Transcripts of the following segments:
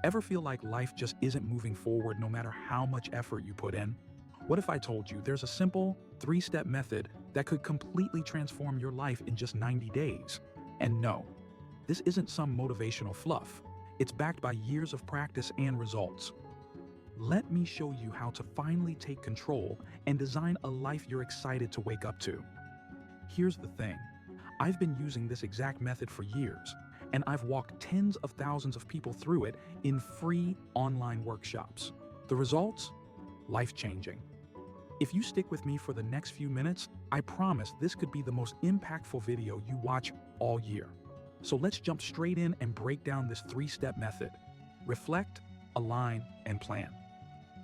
Ever feel like life just isn't moving forward no matter how much effort you put in? What if I told you there's a simple, three-step method that could completely transform your life in just 90 days? And no, this isn't some motivational fluff. It's backed by years of practice and results. Let me show you how to finally take control and design a life you're excited to wake up to. Here's the thing. I've been using this exact method for years, and I've walked tens of thousands of people through it in free online workshops. The results? Life-changing. If you stick with me for the next few minutes, I promise this could be the most impactful video you watch all year. So let's jump straight in and break down this three-step method. Reflect, align, and plan.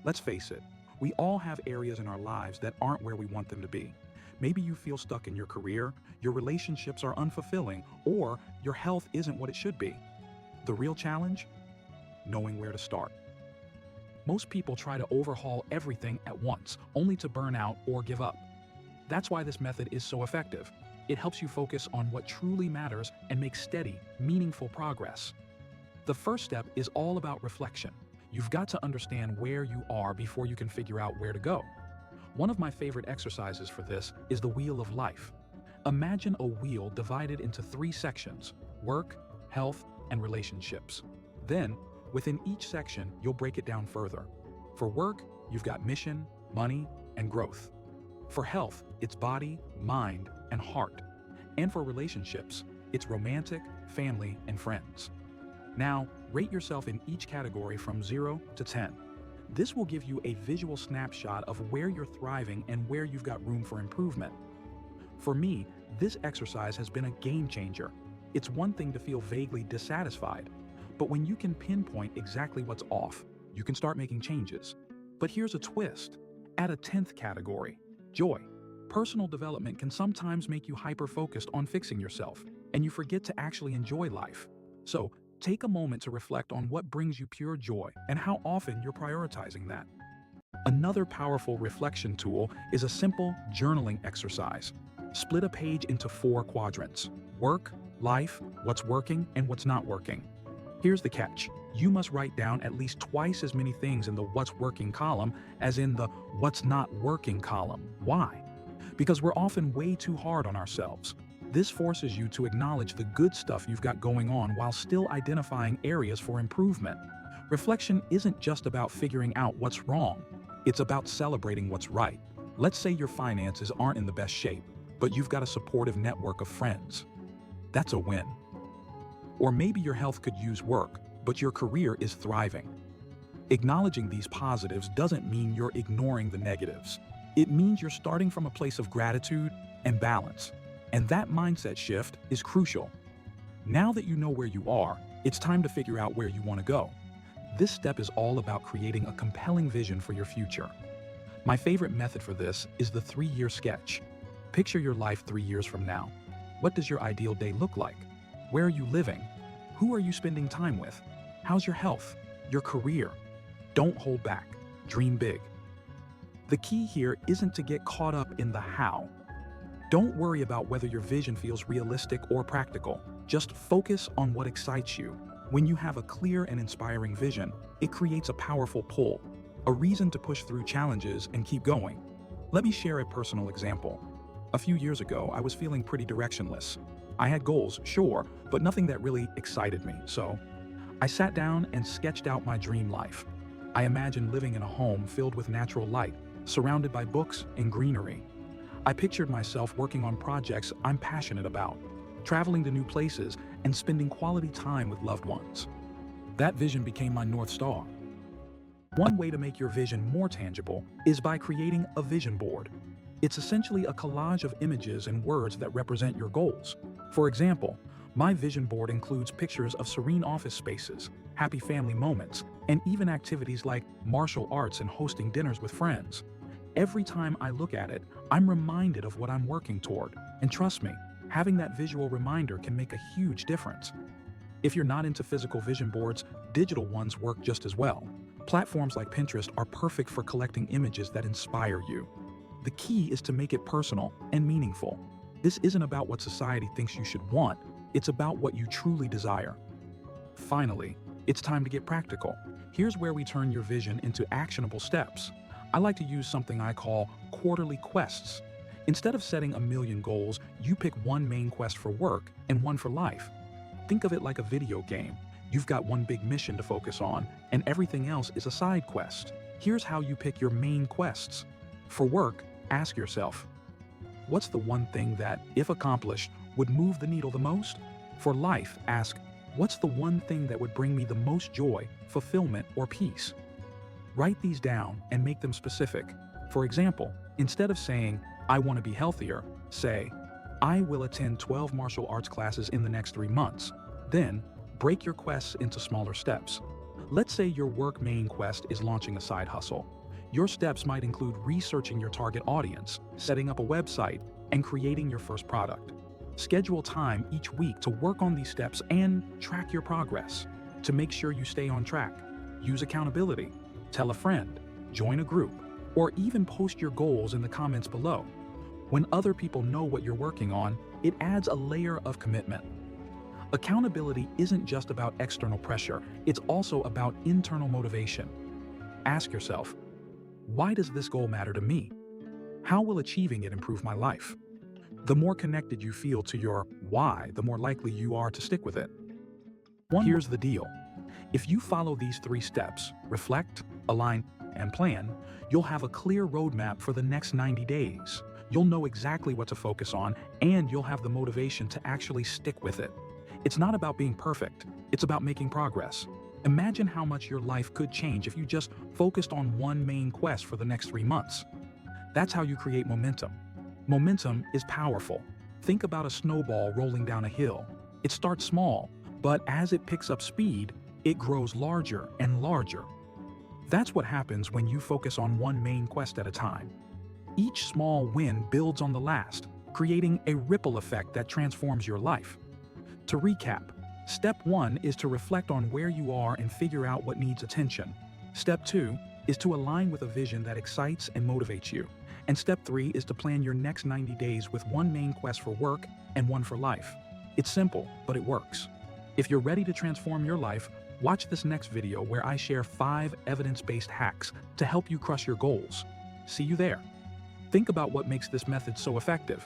Let's face it, we all have areas in our lives that aren't where we want them to be. Maybe you feel stuck in your career, your relationships are unfulfilling, or your health isn't what it should be. The real challenge? Knowing where to start. Most people try to overhaul everything at once, only to burn out or give up. That's why this method is so effective. It helps you focus on what truly matters and make steady, meaningful progress. The first step is all about reflection. You've got to understand where you are before you can figure out where to go. One of my favorite exercises for this is the wheel of life. Imagine a wheel divided into three sections: work, health, and relationships. Then, within each section, you'll break it down further. For work, you've got mission, money, and growth. For health, it's body, mind, and heart. And for relationships, it's romantic, family, and friends. Now, rate yourself in each category from 0 to 10. This will give you a visual snapshot of where you're thriving and where you've got room for improvement. For me, this exercise has been a game changer. It's one thing to feel vaguely dissatisfied, but when you can pinpoint exactly what's off, you can start making changes. But here's a twist. Add a 10th category, joy. Personal development can sometimes make you hyper-focused on fixing yourself, and you forget to actually enjoy life. So, take a moment to reflect on what brings you pure joy and how often you're prioritizing that. Another powerful reflection tool is a simple journaling exercise. Split a page into 4 quadrants: work, life, what's working, and what's not working. Here's the catch. You must write down at least twice as many things in the what's working column as in the what's not working column. Why? Because we're often way too hard on ourselves. This forces you to acknowledge the good stuff you've got going on while still identifying areas for improvement. Reflection isn't just about figuring out what's wrong. It's about celebrating what's right. Let's say your finances aren't in the best shape, but you've got a supportive network of friends. That's a win. Or maybe your health could use work, but your career is thriving. Acknowledging these positives doesn't mean you're ignoring the negatives. It means you're starting from a place of gratitude and balance. And that mindset shift is crucial. Now that you know where you are, it's time to figure out where you want to go. This step is all about creating a compelling vision for your future. My favorite method for this is the 3-year sketch. Picture your life 3 years from now. What does your ideal day look like? Where are you living? Who are you spending time with? How's your health? Your career? Don't hold back. Dream big. The key here isn't to get caught up in the how. Don't worry about whether your vision feels realistic or practical. Just focus on what excites you. When you have a clear and inspiring vision, it creates a powerful pull, a reason to push through challenges and keep going. Let me share a personal example. A few years ago, I was feeling pretty directionless. I had goals, sure, but nothing that really excited me. So I sat down and sketched out my dream life. I imagined living in a home filled with natural light, surrounded by books and greenery. I pictured myself working on projects I'm passionate about, traveling to new places, and spending quality time with loved ones. That vision became my North Star. One way to make your vision more tangible is by creating a vision board. It's essentially a collage of images and words that represent your goals. For example, my vision board includes pictures of serene office spaces, happy family moments, and even activities like martial arts and hosting dinners with friends. Every time I look at it, I'm reminded of what I'm working toward. And trust me, having that visual reminder can make a huge difference. If you're not into physical vision boards, digital ones work just as well. Platforms like Pinterest are perfect for collecting images that inspire you. The key is to make it personal and meaningful. This isn't about what society thinks you should want, it's about what you truly desire. Finally, It's time to get practical. Here's where we turn your vision into actionable steps. I like to use something I call quarterly quests. Instead of setting a million goals, you pick one main quest for work and one for life. Think of it like a video game. You've got one big mission to focus on, and everything else is a side quest. Here's how you pick your main quests. For work, ask yourself, what's the one thing that, if accomplished, would move the needle the most? For life, ask, what's the one thing that would bring me the most joy, fulfillment, or peace? Write these down and make them specific. For example, instead of saying, I want to be healthier, say, I will attend 12 martial arts classes in the next 3 months. Then, break your quests into smaller steps. Let's say your work main quest is launching a side hustle. Your steps might include researching your target audience, setting up a website, and creating your first product. Schedule time each week to work on these steps and track your progress. To make sure you stay on track, use accountability, tell a friend, join a group, or even post your goals in the comments below. When other people know what you're working on, it adds a layer of commitment. Accountability isn't just about external pressure, it's also about internal motivation. Ask yourself, why does this goal matter to me? How will achieving it improve my life? The more connected you feel to your why, the more likely you are to stick with it. Here's the deal. If you follow these 3 steps, reflect, align, and plan, you'll have a clear roadmap for the next 90 days. You'll know exactly what to focus on, and you'll have the motivation to actually stick with it. It's not about being perfect, it's about making progress. Imagine how much your life could change if you just focused on one main quest for the next 3 months. That's how you create momentum. Momentum is powerful. Think about a snowball rolling down a hill. It starts small, but as it picks up speed, it grows larger and larger. That's what happens when you focus on one main quest at a time. Each small win builds on the last, creating a ripple effect that transforms your life. To recap, step 1 is to reflect on where you are and figure out what needs attention. Step 2 is to align with a vision that excites and motivates you. And step 3 is to plan your next 90 days with one main quest for work and one for life. It's simple, but it works. If you're ready to transform your life, watch this next video where I share 5 evidence-based hacks to help you crush your goals. See you there. Think about what makes this method so effective.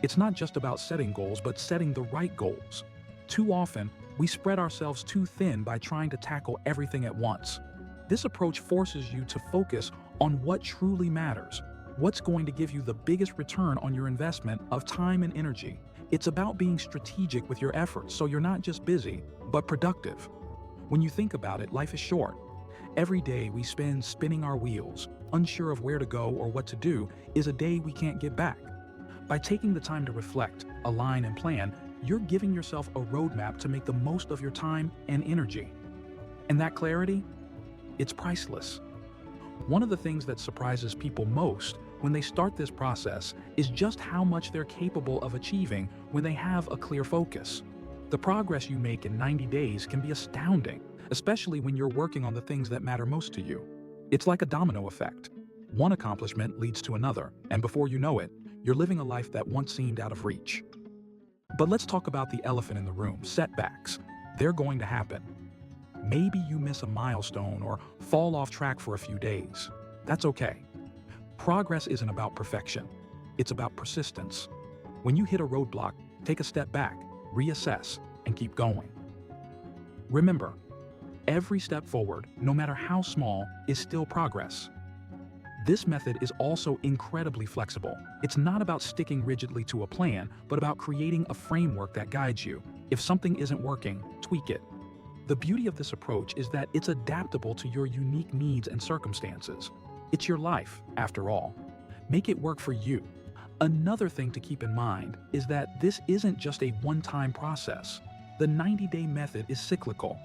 It's not just about setting goals, but setting the right goals. Too often, we spread ourselves too thin by trying to tackle everything at once. This approach forces you to focus on what truly matters, what's going to give you the biggest return on your investment of time and energy. It's about being strategic with your efforts so you're not just busy, but productive. When you think about it, life is short. Every day we spend spinning our wheels, unsure of where to go or what to do, is a day we can't get back. By taking the time to reflect, align, and plan, you're giving yourself a roadmap to make the most of your time and energy. And that clarity? It's priceless. One of the things that surprises people most when they start this process is just how much they're capable of achieving when they have a clear focus. The progress you make in 90 days can be astounding, especially when you're working on the things that matter most to you. It's like a domino effect. One accomplishment leads to another, and before you know it, you're living a life that once seemed out of reach. But let's talk about the elephant in the room, setbacks. They're going to happen. Maybe you miss a milestone or fall off track for a few days. That's okay. Progress isn't about perfection. It's about persistence. When you hit a roadblock, take a step back, reassess, and keep going. Remember, every step forward, no matter how small, is still progress. This method is also incredibly flexible. It's not about sticking rigidly to a plan, but about creating a framework that guides you. If something isn't working, tweak it. The beauty of this approach is that it's adaptable to your unique needs and circumstances. It's your life, after all. Make it work for you. Another thing to keep in mind is that this isn't just a one-time process. The 90-day method is cyclical.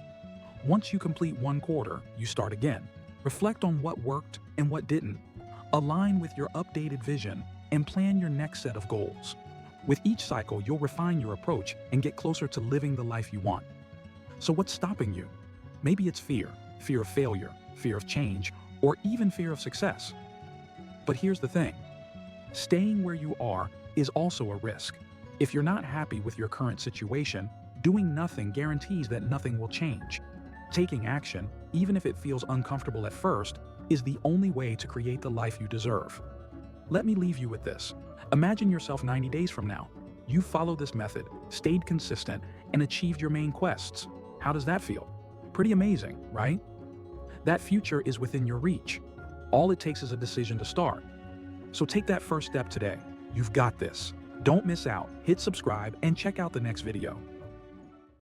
Once you complete one quarter, you start again. Reflect on what worked and what didn't. Align with your updated vision and plan your next set of goals. With each cycle, you'll refine your approach and get closer to living the life you want. So what's stopping you? Maybe it's fear of failure, fear of change, or even fear of success. But here's the thing. Staying where you are is also a risk. If you're not happy with your current situation, doing nothing guarantees that nothing will change. Taking action, even if it feels uncomfortable at first, is the only way to create the life you deserve. Let me leave you with this. Imagine yourself 90 days from now. You followed this method, stayed consistent, and achieved your main quests. How does that feel? Pretty amazing, right? That future is within your reach. All it takes is a decision to start. So take that first step today. You've got this. Don't miss out. Hit subscribe and check out the next video.